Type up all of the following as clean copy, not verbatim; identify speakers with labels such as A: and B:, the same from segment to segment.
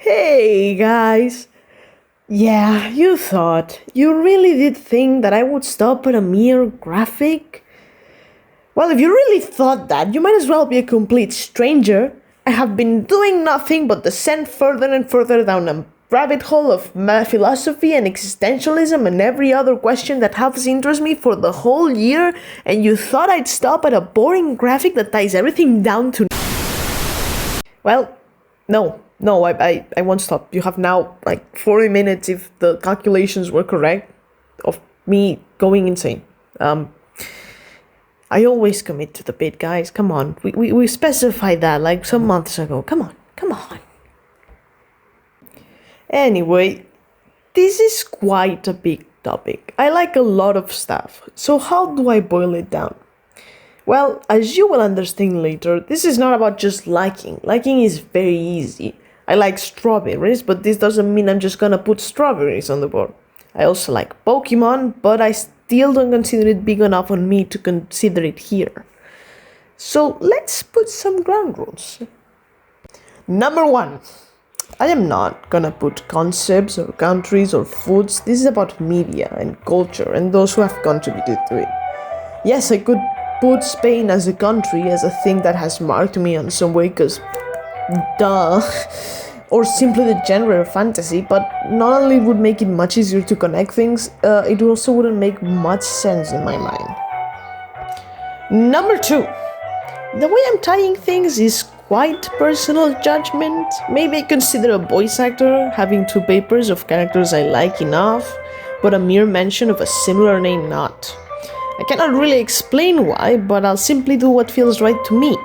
A: Hey guys! Yeah, you really did think that I would stop at a mere graphic? Well, if you really thought that, you might as well be a complete stranger. I have been doing nothing but descend further and further down a rabbit hole of philosophy and existentialism and every other question that has interested me for the whole year, and you thought I'd stop at a boring graphic that ties everything down to... Well, no, I won't stop. You have now like 40 minutes, if the calculations were correct, of me going insane. I always commit to the bit, guys. Come on. We specified that like some months ago. Come on. Anyway, this is quite a big topic. I like a lot of stuff. So how do I boil it down? Well, as you will understand later, this is not about just liking. Liking is very easy. I like strawberries, but this doesn't mean I'm just gonna put strawberries on the board. I also like Pokemon, but I still don't consider it big enough on me to consider it here. So let's put some ground rules. Number 1. I am not gonna put concepts or countries or foods. This is about media and culture and those who have contributed to it. Yes, I could put Spain as a country, as a thing that has marked me in some way, because duh, or simply the genre of fantasy, but not only would make it much easier to connect things, it also wouldn't make much sense in my mind. Number 2, the way I'm tying things is quite personal judgment. Maybe I consider a voice actor having 2 papers of characters I like enough, but a mere mention of a similar name not. I cannot really explain why, but I'll simply do what feels right to me.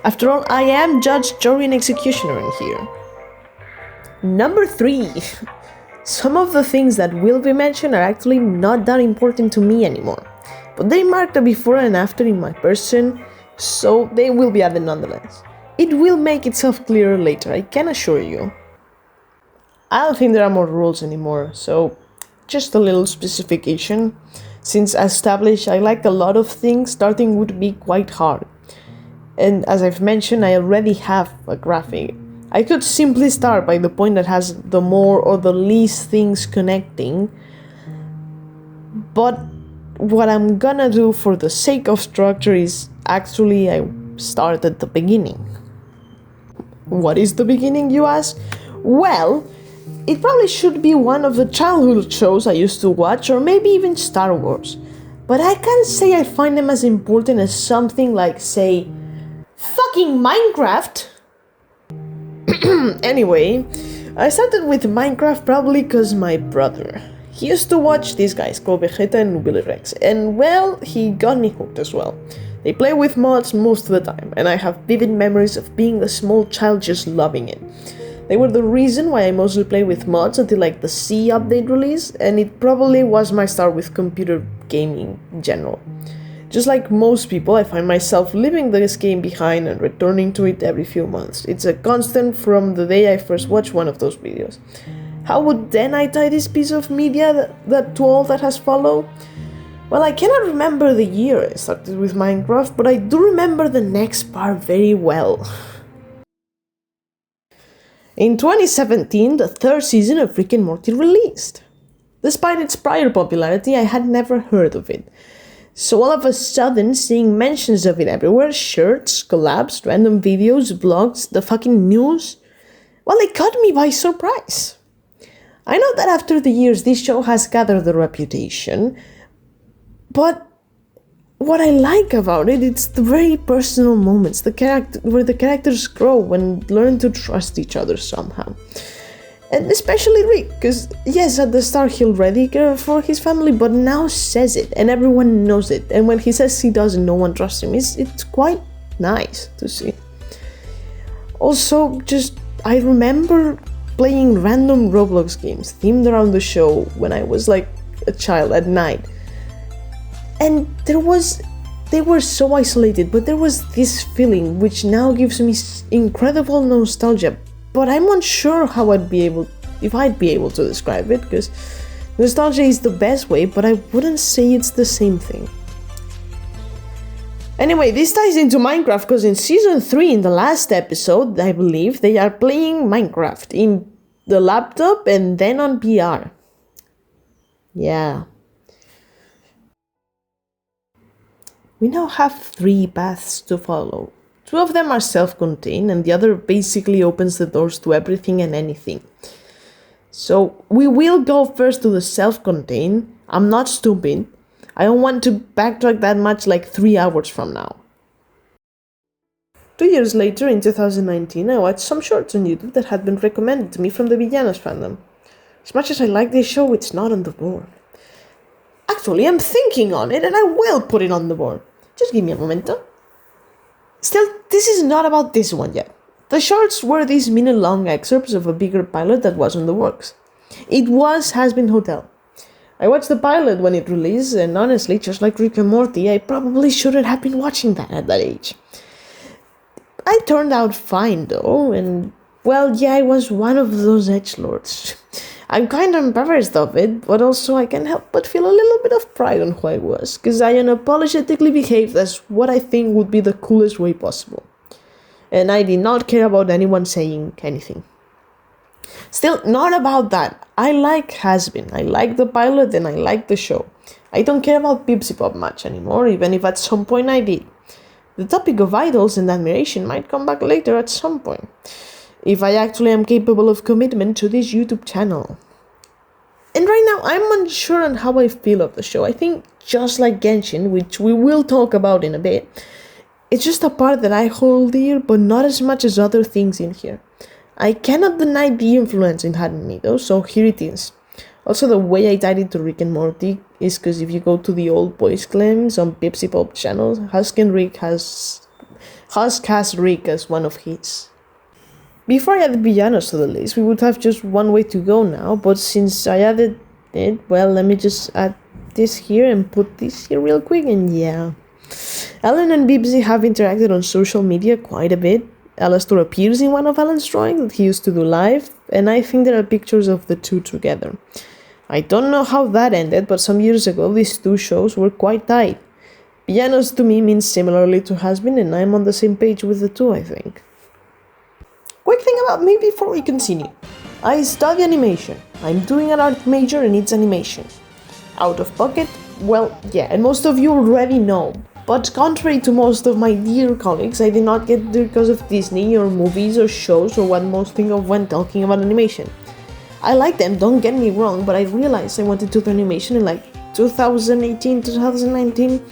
A: After all, I am judge, jury, and executioner in here. Number 3. Some of the things that will be mentioned are actually not that important to me anymore, but they mark the before and after in my person, so they will be added nonetheless. It will make itself clearer later, I can assure you. I don't think there are more rules anymore, so just a little specification. Since as established, I like a lot of things, starting would be quite hard. And as I've mentioned, I already have a graphic. I could simply start by the point that has the more or the least things connecting. But what I'm gonna do for the sake of structure is actually I start at the beginning. What is the beginning, you ask? Well, it probably should be one of the childhood shows I used to watch, or maybe even Star Wars. But I can't say I find them as important as something like, say, fucking Minecraft! Anyway, I started with Minecraft probably because my brother. He used to watch these guys called Vegeta and Willy Rex, and well, he got me hooked as well. They play with mods most of the time, and I have vivid memories of being a small child just loving it. They were the reason why I mostly played with mods until like the C update release, and it probably was my start with computer gaming in general. Just like most people, I find myself leaving this game behind and returning to it every few months. It's a constant from the day I first watched one of those videos. How would then I tie this piece of media that to all that has followed? Well, I cannot remember the year I started with Minecraft, but I do remember the next part very well. In 2017, the 3rd season of Rick and Morty released. Despite its prior popularity, I had never heard of it. So all of a sudden, seeing mentions of it everywhere, shirts, collabs, random videos, blogs, the fucking news, well, it caught me by surprise. I know that after the years this show has gathered a reputation, but what I like about it, it's the very personal moments, where the characters grow and learn to trust each other somehow. And especially Rick, because yes, at the start he already cared for his family, but now says it, and everyone knows it. And when he says he doesn't, no one trusts him. It's quite nice to see. Also, I remember playing random Roblox games themed around the show when I was like a child at night. And they were so isolated, but there was this feeling which now gives me incredible nostalgia. But I'm unsure how if I'd be able to describe it, because nostalgia is the best way, but I wouldn't say it's the same thing. Anyway, this ties into Minecraft because in Season 3, in the last episode, I believe, they are playing Minecraft in the laptop and then on PR. Yeah. We now have 3 paths to follow. 2 of them are self-contained and the other basically opens the doors to everything and anything. So we will go first to the self-contained. I'm not stupid. I don't want to backtrack that much like 3 hours from now. 2 years later, in 2019, I watched some shorts on YouTube that had been recommended to me from the Villanos fandom. As much as I like this show, it's not on the board. Actually, I'm thinking on it and I will put it on the board. Just give me a momento. Still, this is not about this one yet. The shorts were these minute-long excerpts of a bigger pilot that was in the works. It was Has Been Hotel. I watched the pilot when it released, and honestly, just like Rick and Morty, I probably shouldn't have been watching that at that age. I turned out fine though, and well, yeah, I was one of those edgelords. I'm kind of embarrassed of it, but also I can't help but feel a little bit of pride on who I was, because I unapologetically behaved as what I think would be the coolest way possible. And I did not care about anyone saying anything. Still, not about that. I like Has Been, I like the pilot and I like the show. I don't care about Pipsy Pop much anymore, even if at some point I did. The topic of idols and admiration might come back later at some point, if I actually am capable of commitment to this YouTube channel. And right now, I'm unsure on how I feel of the show. I think just like Genshin, which we will talk about in a bit, it's just a part that I hold dear, but not as much as other things in here. I cannot deny the influence it had on me though, so here it is. Also, the way I tied it to Rick and Morty is because if you go to the old boys claims on Pipsy Pop channel, Husk has Rick as one of his. Before I add Villanos to the list, we would have just one way to go now, but since I added it, well, let me just add this here and put this here real quick, and yeah. Alan and Bibsy have interacted on social media quite a bit. Alastor appears in one of Alan's drawings that he used to do live, and I think there are pictures of the two together. I don't know how that ended, but some years ago these two shows were quite tight. Villanos to me means similarly to Has Been, and I'm on the same page with the two, I think. Quick thing about me before we continue. I study animation. I'm doing an art major and it's animation. Out of pocket? Well, yeah, and most of you already know. But contrary to most of my dear colleagues, I did not get there because of Disney or movies or shows or what most think of when talking about animation. I like them, don't get me wrong, but I realized I wanted to do animation in like 2018, 2019.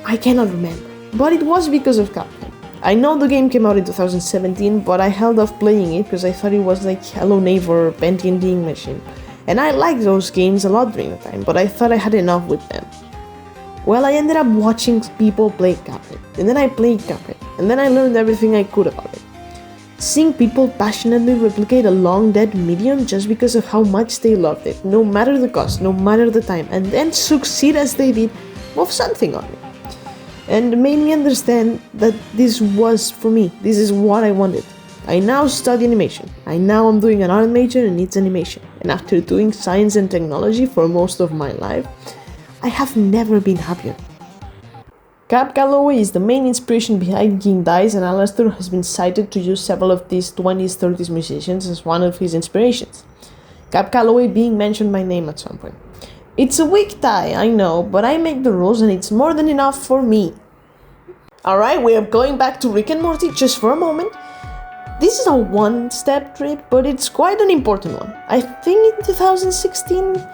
A: I cannot remember, but it was because of Capcom. I know the game came out in 2017, but I held off playing it because I thought it was like Hello Neighbor or Pentium Being Machine. And I liked those games a lot during the time, but I thought I had enough with them. Well, I ended up watching people play Cuphead, and then I played Cuphead, and then I learned everything I could about it. Seeing people passionately replicate a long-dead medium just because of how much they loved it, no matter the cost, no matter the time, and then succeed as they did, moved something on me. And made me understand that this was for me, this is what I wanted. I now study animation. I now am doing an art major and it's animation. And after doing science and technology for most of my life, I have never been happier. Cab Calloway is the main inspiration behind King Dice, and Alastor has been cited to use several of these 20s, 30s musicians as one of his inspirations. Cab Calloway being mentioned by name at some point. It's a weak tie, I know, but I make the rules and it's more than enough for me. Alright, we are going back to Rick and Morty just for a moment. This is a one-step trip, but it's quite an important one. I think in 2016,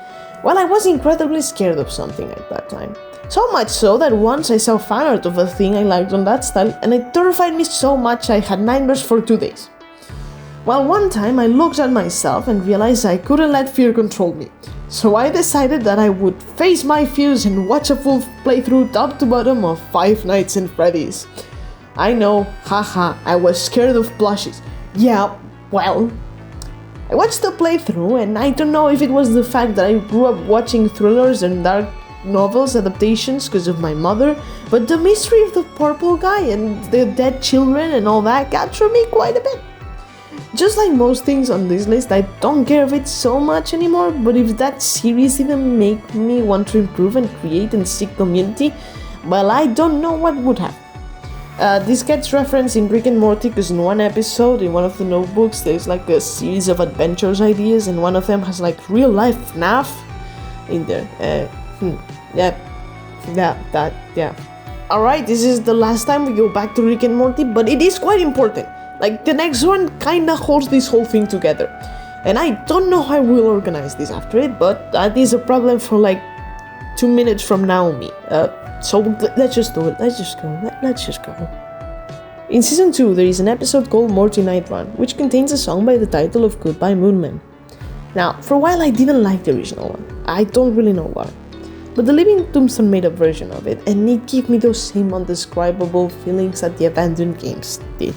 A: well, I was incredibly scared of something at that time. So much so that once I saw fan art of a thing I liked on that style, and it terrified me so much I had nightmares for 2 days. Well, one time I looked at myself and realized I couldn't let fear control me. So I decided that I would face my fears and watch a full playthrough top to bottom of Five Nights at Freddy's. I know, haha, I was scared of plushies. Yeah, well, I watched the playthrough and I don't know if it was the fact that I grew up watching thrillers and dark novels adaptations because of my mother, but the mystery of the purple guy and the dead children and all that captured me quite a bit. Just like most things on this list, I don't care if it's so much anymore, but if that series didn't make me want to improve and create and seek community, Well, I don't know what would have. This gets referenced in Rick and Morty because in one episode, in one of the notebooks, there's like a series of adventures ideas, and one of them has like real life FNAF in there. Yeah. Alright, this is the last time we go back to Rick and Morty, but it is quite important. Like, the next one kinda holds this whole thing together. And I don't know how we'll organize this after it, but that is a problem for like 2 minutes from Naomi. So let's just do it. Let's just go. In season 2, there is an episode called Morty Night Run, which contains a song by the title of Goodbye Moonman. Now, for a while I didn't like the original one. I don't really know why. But the Living Tombstone made a version of it, and it gave me those same undescribable feelings that the Abandoned Games did.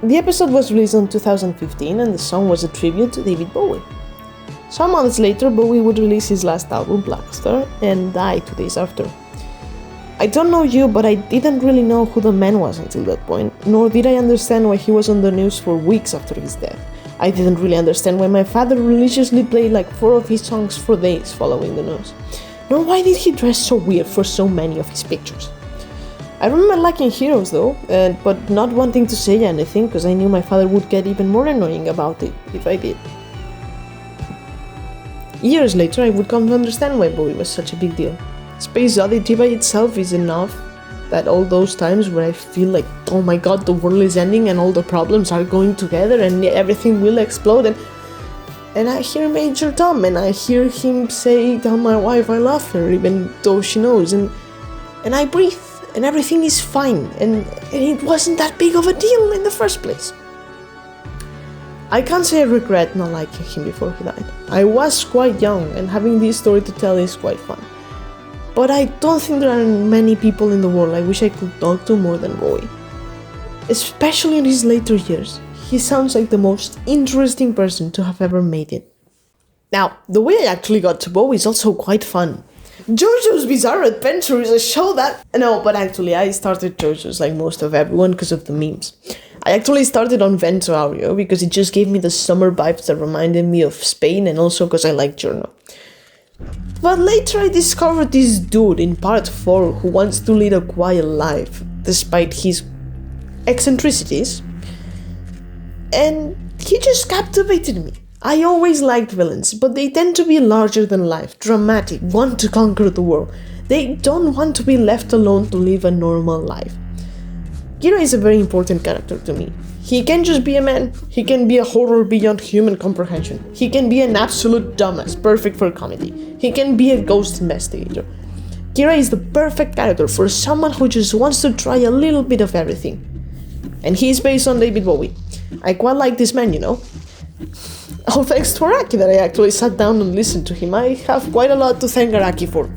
A: The episode was released in 2015, and the song was a tribute to David Bowie. Some months later, Bowie would release his last album, Blackstar, and die 2 days after. I don't know you, but I didn't really know who the man was until that point, nor did I understand why he was on the news for weeks after his death. I didn't really understand why my father religiously played like 4 of his songs for days following the news. Nor why did he dress so weird for so many of his pictures. I remember liking Heroes though, but not wanting to say anything because I knew my father would get even more annoying about it if I did. Years later, I would come to understand why Bowie was such a big deal. Space Oddity by itself is enough that all those times where I feel like, oh my god, the world is ending and all the problems are going together and everything will explode, and I hear Major Tom and I hear him say, tell my wife I love her even though she knows, and I breathe and everything is fine, and it wasn't that big of a deal in the first place. I can't say I regret not liking him before he died. I was quite young and having this story to tell is quite fun. But I don't think there are many people in the world I wish I could talk to more than Bowie. Especially in his later years. He sounds like the most interesting person to have ever made it. Now, the way I actually got to Bowie is also quite fun. JoJo's Bizarre Adventure is a show that... No, but actually I started JoJo's like most of everyone because of the memes. I actually started on Vento Aureo because it just gave me the summer vibes that reminded me of Spain, and also because I like Journal. But later I discovered this dude in part 4 who wants to lead a quiet life despite his eccentricities, and he just captivated me. I always liked villains, but they tend to be larger than life, dramatic, want to conquer the world. They don't want to be left alone to live a normal life. Kira is a very important character to me. He can just be a man, he can be a horror beyond human comprehension, he can be an absolute dumbass, perfect for comedy, he can be a ghost investigator. Kira is the perfect character for someone who just wants to try a little bit of everything. And he is based on David Bowie. I quite like this man, you know. All thanks to Araki that I actually sat down and listened to him. I have quite a lot to thank Araki for.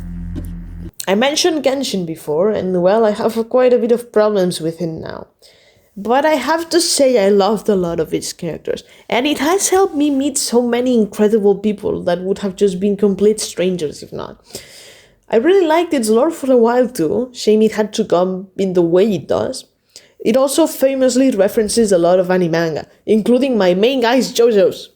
A: I mentioned Genshin before, and well, I have quite a bit of problems with him now. But I have to say I loved a lot of its characters, and it has helped me meet so many incredible people that would have just been complete strangers if not. I really liked its lore for a while too, shame it had to come in the way it does. It also famously references a lot of anime manga, including my main guy's JoJo's.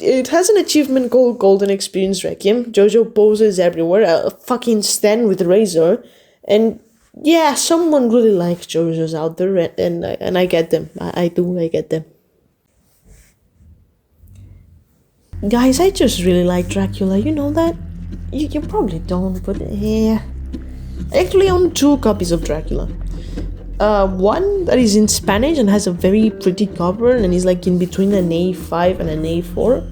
A: It has an achievement called Golden Experience Requiem. JoJo poses everywhere, a fucking stand with a razor, and yeah, someone really likes JoJo's out there, and I get them. I get them. Guys, I just really like Dracula, you know that? You probably don't, but yeah. I actually own 2 copies of Dracula. One that is in Spanish and has a very pretty cover and is like in between an A5 and an A4,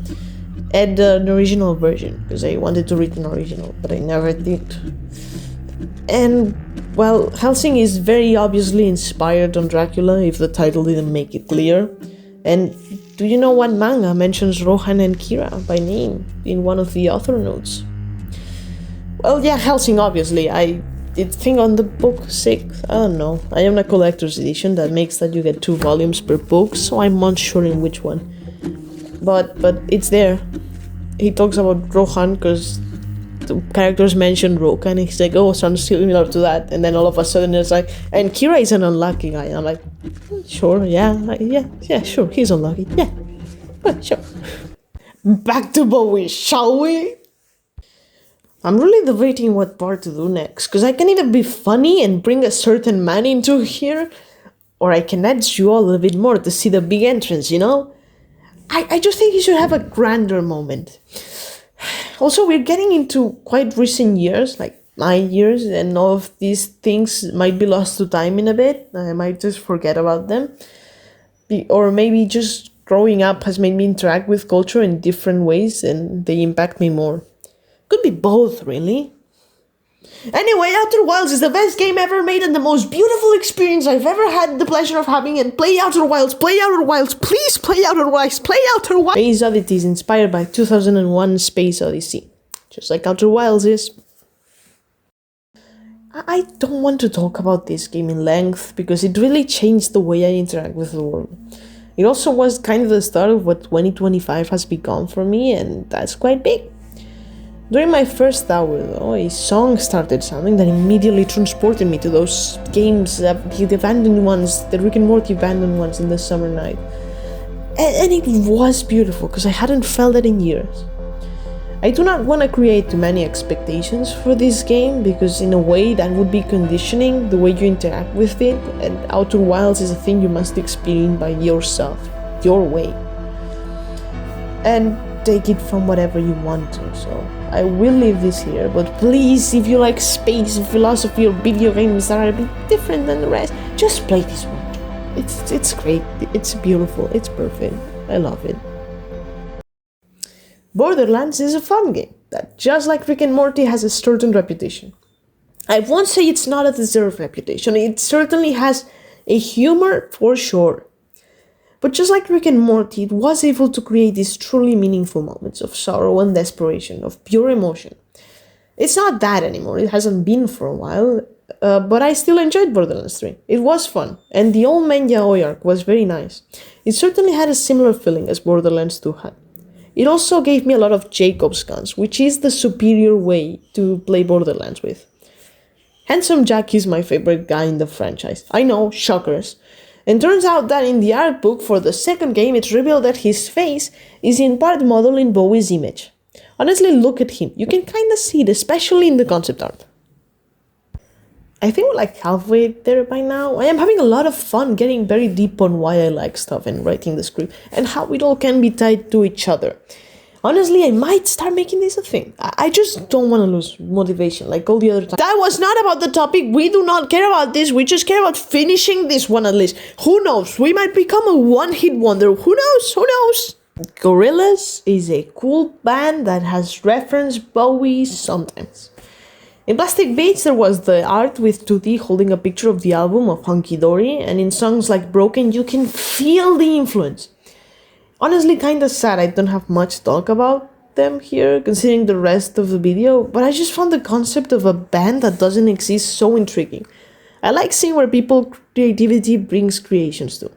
A: and an original version, because I wanted to read an original, but I never did. And, well, Helsing is very obviously inspired on Dracula, if the title didn't make it clear. And do you know what manga mentions Rohan and Kira by name in one of the author notes? Well, yeah, Helsing, obviously. I did think on the book 6, I don't know. I own a collector's edition that makes that you get 2 volumes per book, so I'm unsure in which one. But it's there. He talks about Rohan because the characters mention Rohan, and he's like, oh, sounds similar to that. And then all of a sudden it's like, and Kira is an unlucky guy. And I'm like, sure, yeah, sure, he's unlucky. Yeah, sure. Back to Bowie, shall we? I'm really debating what part to do next, because I can either be funny and bring a certain man into here, or I can edge you all a bit more to see the big entrance, you know? I just think you should have a grander moment. Also, we're getting into quite recent years, like my years, and all of these things might be lost to time in a bit. I might just forget about them. Or maybe just growing up has made me interact with culture in different ways and they impact me more. Could be both, really. Anyway, Outer Wilds is the best game ever made and the most beautiful experience I've ever had the pleasure of having. And play Outer Wilds, please play Outer Wilds, play Outer Wilds! Space Oddity is inspired by 2001 Space Odyssey, just like Outer Wilds is. I don't want to talk about this game in length because it really changed the way I interact with the world. It also was kind of the start of what 2025 has become for me, and that's quite big. During my first hour, though, a song started sounding that immediately transported me to those games, the abandoned ones, the Rick and Morty abandoned ones in the summer night. And it was beautiful, because I hadn't felt it in years. I do not want to create too many expectations for this game, because in a way that would be conditioning the way you interact with it, and Outer Wilds is a thing you must experience by yourself, your way. And take it from whatever you want to, so I will leave this here, but please, if you like space, philosophy, or video games that are a bit different than the rest, just play this one. It's great, it's beautiful, it's perfect, I love it. Borderlands is a fun game that, just like Rick and Morty, has a certain reputation. I won't say it's not a deserved reputation, it certainly has a humor for sure. But just like Rick and Morty, it was able to create these truly meaningful moments of sorrow and desperation, of pure emotion. It's not that anymore, it hasn't been for a while, but I still enjoyed Borderlands 3. It was fun, and the old man yaoi arc was very nice. It certainly had a similar feeling as Borderlands 2 had. It also gave me a lot of Jacob's guns, which is the superior way to play Borderlands with. Handsome Jack is my favorite guy in the franchise. I know, shockers. And turns out that in the art book for the second game, it's revealed that his face is in part modeled in Bowie's image. Honestly, look at him. You can kinda see it, especially in the concept art. I think we're like halfway there by now. I am having a lot of fun getting very deep on why I like stuff and writing the script, and how it all can be tied to each other. Honestly, I might start making this a thing. I just don't want to lose motivation like all the other times. That was not about the topic. We do not care about this. We just care about finishing this one at least. Who knows? We might become a one-hit wonder. Who knows? Who knows? Gorillaz is a cool band that has referenced Bowie sometimes. In Plastic Beach, there was the art with 2D holding a picture of the album of Hunky Dory, and in songs like Broken, you can feel the influence. Honestly, kinda sad I don't have much to talk about them here, considering the rest of the video, but I just found the concept of a band that doesn't exist so intriguing. I like seeing where people's creativity brings creations to.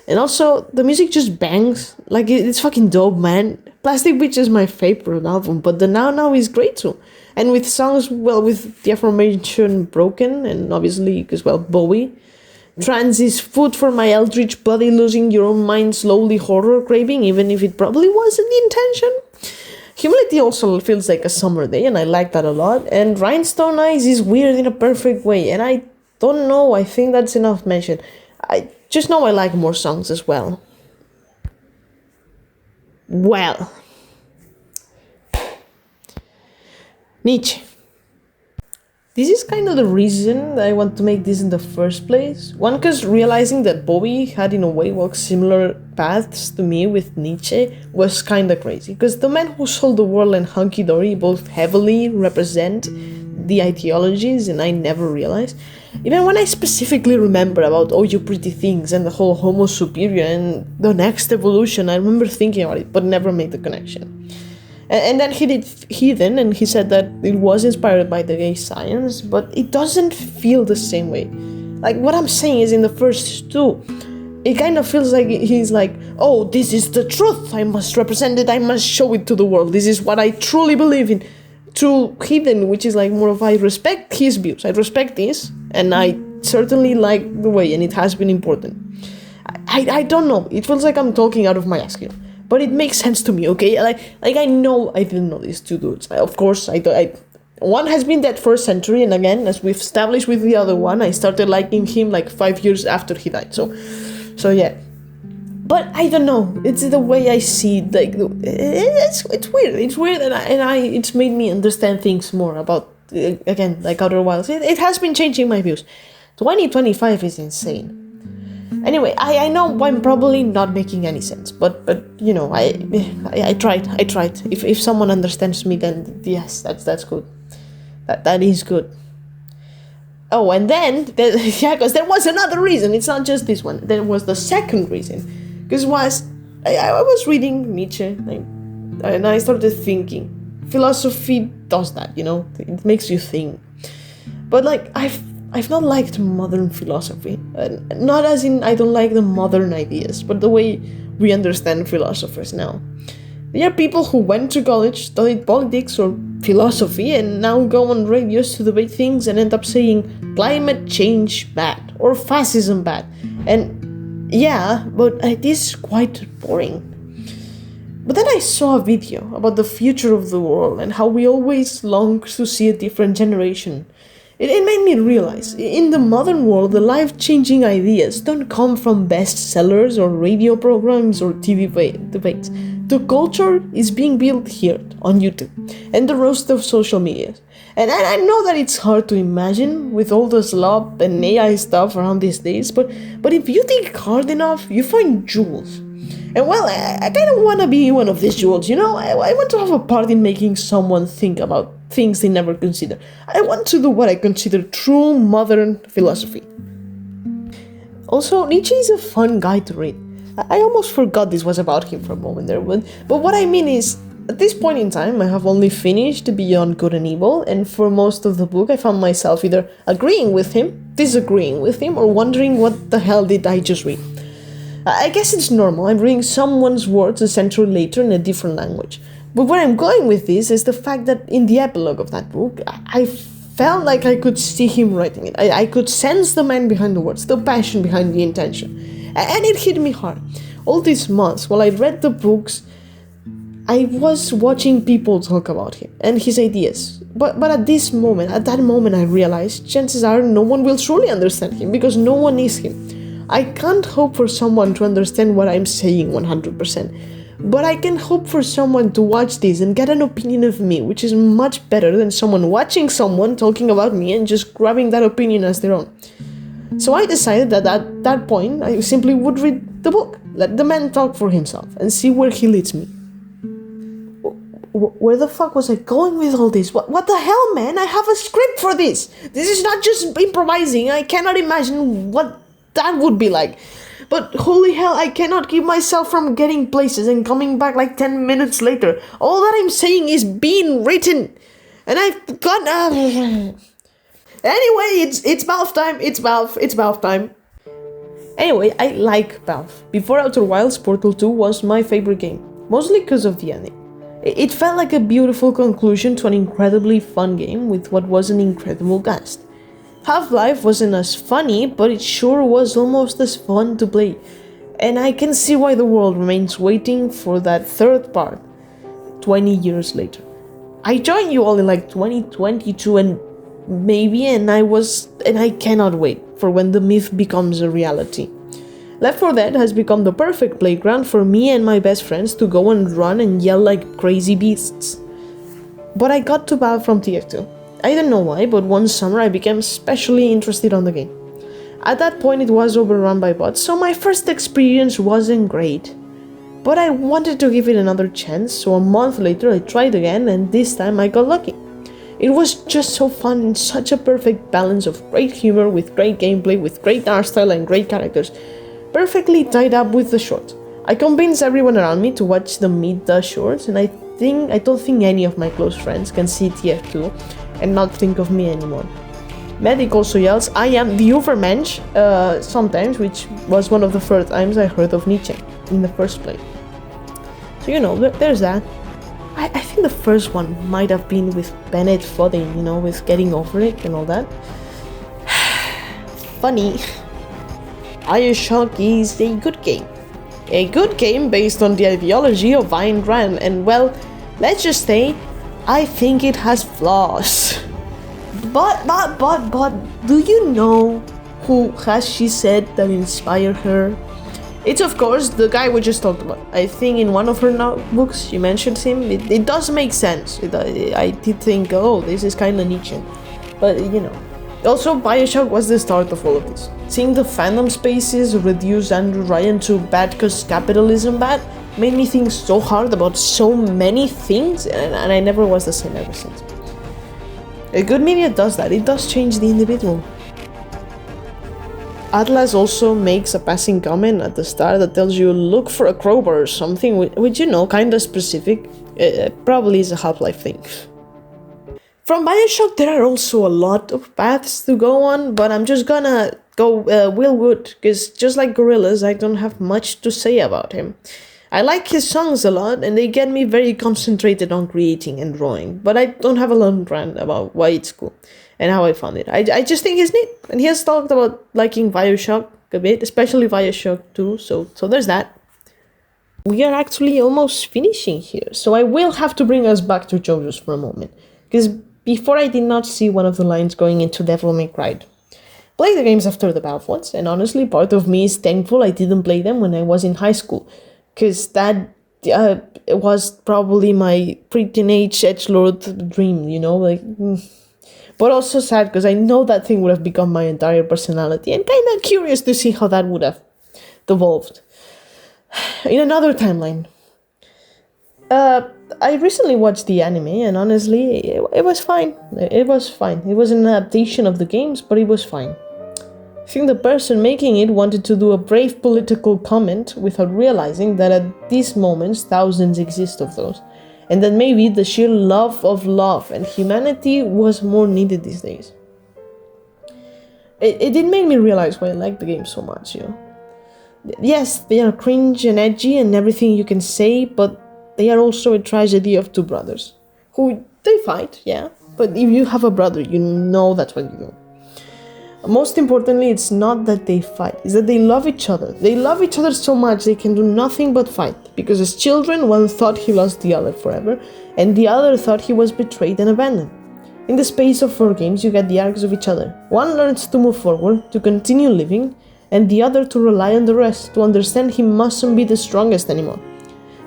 A: And also, the music just bangs, like it's fucking dope, man. Plastic Beach is my favorite album, but the Now Now is great too. And with songs, well, with the aforementioned Broken, and obviously, because, well, Bowie. Trance is food for my eldritch body, losing your own mind slowly horror craving, even if it probably wasn't the intention. Humility also feels like a summer day, and I like that a lot. And Rhinestone Eyes is weird in a perfect way, and I don't know, I think that's enough mention. I just know I like more songs as well. Well. Nietzsche. This is kind of the reason that I want to make this in the first place. One, because realizing that Bowie had in a way walked similar paths to me with Nietzsche was kinda crazy. Because The Man Who Sold the World and Hunky Dory both heavily represent the ideologies, and I never realized. Even when I specifically remember about Oh You Pretty Things and the whole Homo Superior and the next evolution, I remember thinking about it, but never made the connection. And then he did Heathen, and he said that it was inspired by the gay science, but it doesn't feel the same way. Like, what I'm saying is, in the first two, it kind of feels like he's like, oh, this is the truth, I must represent it, I must show it to the world, this is what I truly believe in. To Heathen, which is like more of, I respect his views, I respect this, and I certainly like the way, and it has been important. I don't know, it feels like I'm talking out of my ass here. But it makes sense to me, okay? Like I know I didn't know these two dudes. Of course, I One has been dead for a century, and again, as we've established with the other one, I started liking him like 5 years after he died. So yeah. But I don't know. It's the way I see it. Like it's weird. It's weird, and it's made me understand things more about again like Outer Wilds. It has been changing my views. 2025 is insane. Anyway, I know I'm probably not making any sense, but you know I tried. If someone understands me, then yes, that's good. That is good. Oh, and then yeah, because there was another reason. It's not just this one. There was the second reason. Because I was reading Nietzsche, and I started thinking. Philosophy does that, you know? It makes you think. But like, I've not liked modern philosophy. Not as in I don't like the modern ideas, but the way we understand philosophers now. There are people who went to college, studied politics or philosophy, and now go on radios to debate things and end up saying climate change bad or fascism bad. And yeah, but it is quite boring. But then I saw a video about the future of the world and how we always long to see a different generation. It made me realize, in the modern world, the life-changing ideas don't come from bestsellers or radio programs or TV debates. The culture is being built here on YouTube and the rest of social media. And I know that it's hard to imagine with all the slop and AI stuff around these days, but if you dig hard enough, you find jewels. And well, I kind of want to be one of these jewels, you know? I want to have a part in making someone think about things they never consider. I want to do what I consider true modern philosophy. Also, Nietzsche is a fun guy to read. I almost forgot this was about him for a moment there, but what I mean is, at this point in time, I have only finished Beyond Good and Evil, and for most of the book I found myself either agreeing with him, disagreeing with him, or wondering what the hell did I just read. I guess it's normal, I'm reading someone's words a century later in a different language. But where I'm going with this is the fact that in the epilogue of that book, I felt like I could see him writing it. I could sense the man behind the words, the passion behind the intention. And it hit me hard. All these months, while I read the books, I was watching people talk about him and his ideas. But at that moment, I realized chances are no one will truly understand him because no one is him. I can't hope for someone to understand what I'm saying 100%. But I can hope for someone to watch this and get an opinion of me, which is much better than someone watching someone talking about me and just grabbing that opinion as their own. So I decided that at that point, I simply would read the book, let the man talk for himself, and see where he leads me. Where the fuck was I going with all this? What the hell, man? I have a script for this. This is not just improvising. I cannot imagine what that would be like. But holy hell, I cannot keep myself from getting places and coming back like 10 minutes later. All that I'm saying is being written. And I've got... Anyway, it's Valve time. It's Valve time. Anyway, I like Valve. Before Outer Wilds, Portal 2 was my favorite game. Mostly because of the ending. It felt like a beautiful conclusion to an incredibly fun game with what was an incredible cast. Half-Life wasn't as funny, but it sure was almost as fun to play. And I can see why the world remains waiting for that third part, 20 years later. I joined you all in like 2022 and I cannot wait for when the myth becomes a reality. Left 4 Dead has become the perfect playground for me and my best friends to go and run and yell like crazy beasts. But I got to Valve from TF2. I don't know why, but one summer I became especially interested on the game. At that point it was overrun by bots, so my first experience wasn't great. But I wanted to give it another chance, so a month later I tried again and this time I got lucky. It was just so fun and such a perfect balance of great humor with great gameplay, with great art style and great characters. Perfectly tied up with the short. I convinced everyone around me to watch the Meet the shorts, and I don't think any of my close friends can see TF2 and not think of me anymore. Medic also yells, I am the Overmensch, sometimes, which was one of the first times I heard of Nietzsche in the first place. So you know, there's that. I think the first one might have been with Bennett Foding, you know, with Getting Over It and all that. Funny. Bioshock is a good game. A good game based on the ideology of Ayn Rand, and well, let's just say, I think it has flaws. But, do you know who has she said that inspired her? It's of course the guy we just talked about. I think in one of her notebooks she mentioned him. It does make sense. I did think, oh, this is kind of Nietzsche. But, you know. Also, Bioshock was the start of all of this. Seeing the fandom spaces reduce Andrew Ryan to bad cause capitalism bad made me think so hard about so many things, and I never was the same ever since. A good media does that. It does change the individual. Atlas also makes a passing comment at the start that tells you look for a crowbar or something, which you know, kinda specific. Probably is a Half-Life thing. From Bioshock there are also a lot of paths to go on, but I'm just gonna go Will Wood, because just like Gorillaz, I don't have much to say about him. I like his songs a lot, and they get me very concentrated on creating and drawing, but I don't have a long rant about why it's cool and how I found it. I just think it's neat, and he has talked about liking Bioshock a bit, especially Bioshock 2, so there's that. We are actually almost finishing here, so I will have to bring us back to JoJo's for a moment, because before I did not see one of the lines going into Devil May Cry. Play the games after the bad ones, and honestly, part of me is thankful I didn't play them when I was in high school, because that was probably my pre-teenage edgelord dream, you know, like... But also sad, because I know that thing would have become my entire personality, and kind of curious to see how that would have evolved. In another timeline. I recently watched the anime, and honestly, it was fine. It was fine. It was an adaptation of the games, but it was fine. I think the person making it wanted to do a brave political comment without realizing that at these moments thousands exist of those, and that maybe the sheer love of love and humanity was more needed these days. It did make me realize why I like the game so much, you know. Yes, they are cringe and edgy and everything you can say, but they are also a tragedy of two brothers who they fight, yeah, but if you have a brother, you know that's what you do. Most importantly, it's not that they fight, it's that they love each other. They love each other so much they can do nothing but fight, because as children, one thought he lost the other forever, and the other thought he was betrayed and abandoned. In the space of 4 games, you get the arcs of each other. One learns to move forward, to continue living, and the other to rely on the rest, to understand he mustn't be the strongest anymore.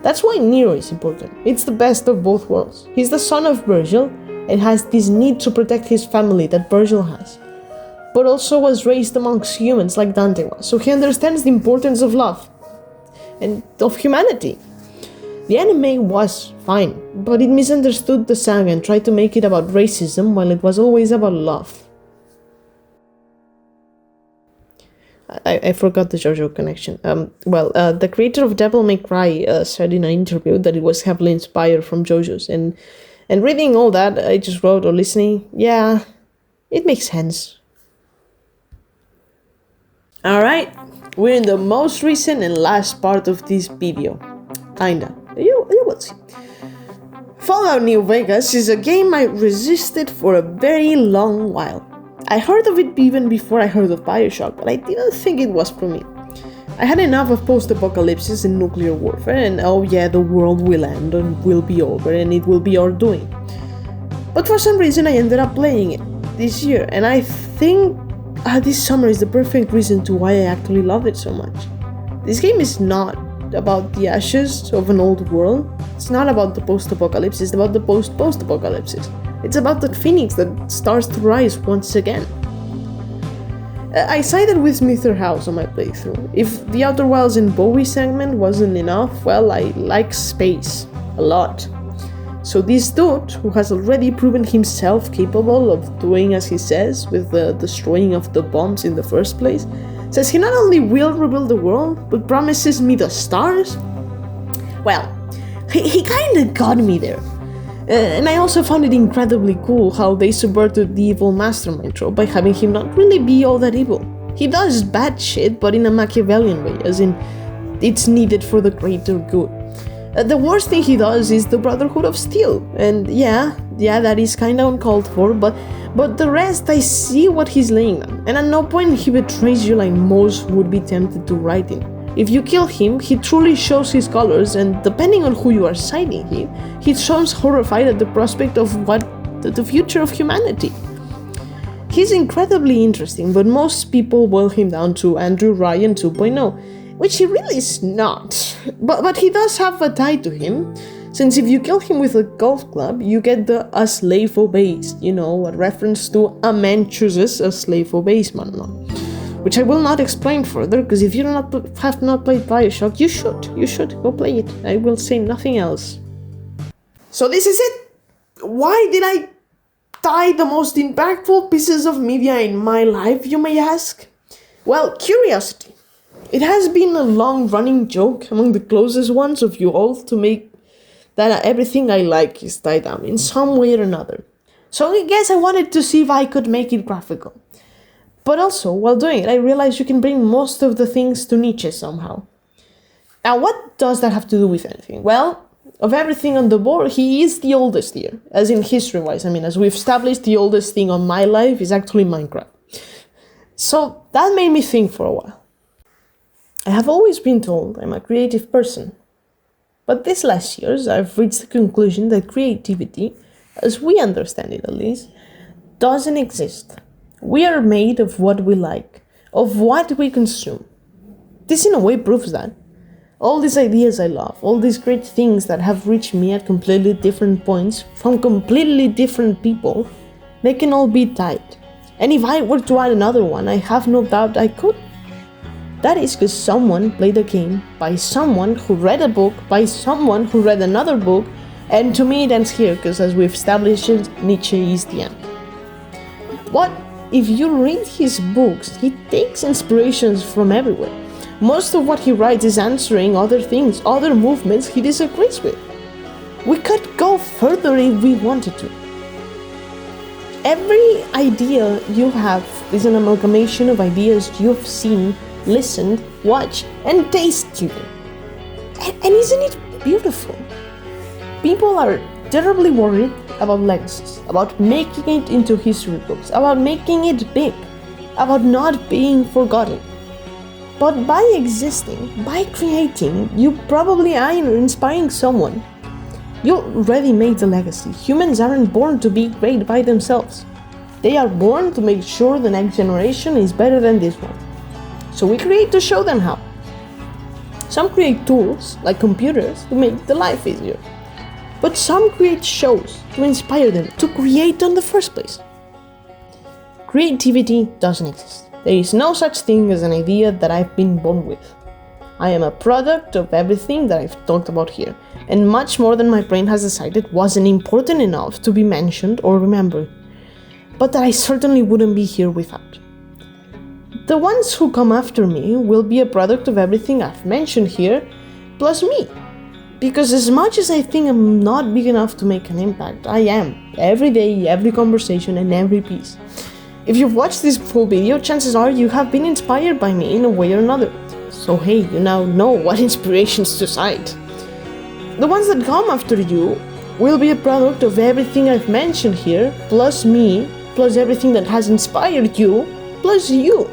A: That's why Nero is important. It's the best of both worlds. He's the son of Virgil, and has this need to protect his family that Virgil has, but also was raised amongst humans like Dante was, so he understands the importance of love and of humanity. The anime was fine, but it misunderstood the saga and tried to make it about racism while it was always about love. I forgot the JoJo connection. The creator of Devil May Cry said in an interview that it was heavily inspired from JoJo's, and reading all that I just wrote, or listening, yeah, it makes sense. Alright, we're in the most recent and last part of this video. Kinda. You will see. Fallout New Vegas is a game I resisted for a very long while. I heard of it even before I heard of Bioshock, but I didn't think it was for me. I had enough of post-apocalypses and nuclear warfare, and oh yeah, the world will end and will be over and it will be our doing. But for some reason I ended up playing it this year, and I think this summer is the perfect reason to why I actually love it so much. This game is not about the ashes of an old world. It's not about the post-apocalypse, it's about the post-post-apocalypses. It's about the phoenix that starts to rise once again. I sided with Mr. House on my playthrough. If the Outer Wilds and Bowie segment wasn't enough, well, I like space a lot. So this dude, who has already proven himself capable of doing as he says with the destroying of the bombs in the first place, says he not only will rebuild the world, but promises me the stars? Well, he kinda got me there. And I also found it incredibly cool how they subverted the evil mastermind trope by having him not really be all that evil. He does bad shit, but in a Machiavellian way, as in, it's needed for the greater good. The worst thing he does is the Brotherhood of Steel, and yeah, that is kinda uncalled for, but the rest I see what he's laying on, and at no point he betrays you like most would be tempted to write in. If you kill him, he truly shows his colors, and depending on who you are siding him, he sounds horrified at the prospect of what the future of humanity. He's incredibly interesting, but most people boil him down to Andrew Ryan 2.0, which he really is not. But he does have a tie to him, since if you kill him with a golf club, you get the "a slave obeys," a reference to "a man chooses, a slave obeys" manual. Which I will not explain further, because if you have not played Bioshock, you should go play it. I will say nothing else. So this is it. Why did I tie the most impactful pieces of media in my life, you may ask? Well, curiosity. It has been a long-running joke among the closest ones of you all to make that everything I like is tied down in some way or another. So I guess I wanted to see if I could make it graphical. But also, while doing it, I realized you can bring most of the things to Nietzsche somehow. Now, what does that have to do with anything? Well, of everything on the board, he is the oldest here, as in history-wise. I mean, as we've established, the oldest thing on my life is actually Minecraft. So that made me think for a while. I have always been told I'm a creative person. But these last years, I've reached the conclusion that creativity, as we understand it at least, doesn't exist. We are made of what we like, of what we consume. This in a way proves that. All these ideas I love, all these great things that have reached me at completely different points, from completely different people, they can all be tied. And if I were to add another one, I have no doubt I could. That is because someone played a game, by someone who read a book, by someone who read another book, and to me it ends here, because as we've established, Nietzsche is the end. But if you read his books, he takes inspirations from everywhere. Most of what he writes is answering other things, other movements he disagrees with. We could go further if we wanted to. Every idea you have is an amalgamation of ideas you've seen, listened, watched, and tasted. And isn't it beautiful? People are terribly worried about legacies, about making it into history books, about making it big, about not being forgotten. But by existing, by creating, you probably are inspiring someone. You already made a legacy. Humans aren't born to be great by themselves. They are born to make sure the next generation is better than this one. So we create to show them how. Some create tools, like computers, to make the life easier. But some create shows to inspire them to create in the first place. Creativity doesn't exist. There is no such thing as an idea that I've been born with. I am a product of everything that I've talked about here, and much more than my brain has decided wasn't important enough to be mentioned or remembered, but that I certainly wouldn't be here without. The ones who come after me will be a product of everything I've mentioned here, plus me. Because as much as I think I'm not big enough to make an impact, I am. Every day, every conversation, and every piece. If you've watched this full video, chances are you have been inspired by me in a way or another. So hey, you now know what inspirations to cite. The ones that come after you will be a product of everything I've mentioned here, plus me, plus everything that has inspired you, plus you.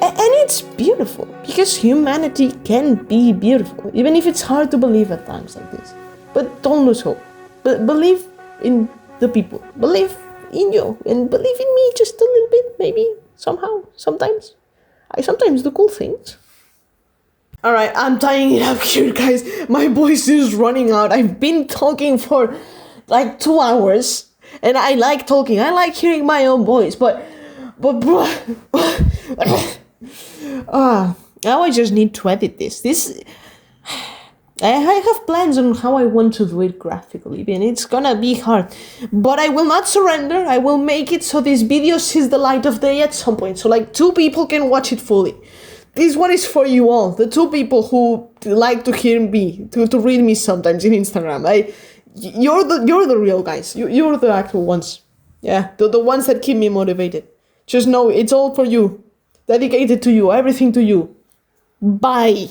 A: And it's beautiful, because humanity can be beautiful, even if it's hard to believe at times like this. But don't lose hope. Believe in the people. Believe in you, and believe in me just a little bit, maybe, somehow, sometimes. I sometimes do cool things. Alright, I'm tying it up here, guys. My voice is running out. I've been talking for like 2 hours, and I like talking. I like hearing my own voice, but now I just need to edit this. I have plans on how I want to do it graphically, and it's gonna be hard. But I will not surrender. I will make it so this video sees the light of day at some point, so like 2 people can watch it fully. This one is for you all, the 2 people who like to hear me, to read me sometimes in Instagram. You're the real guys. You're the actual ones. Yeah, the ones that keep me motivated. Just know it's all for you. Dedicated to you, everything to you. Bye.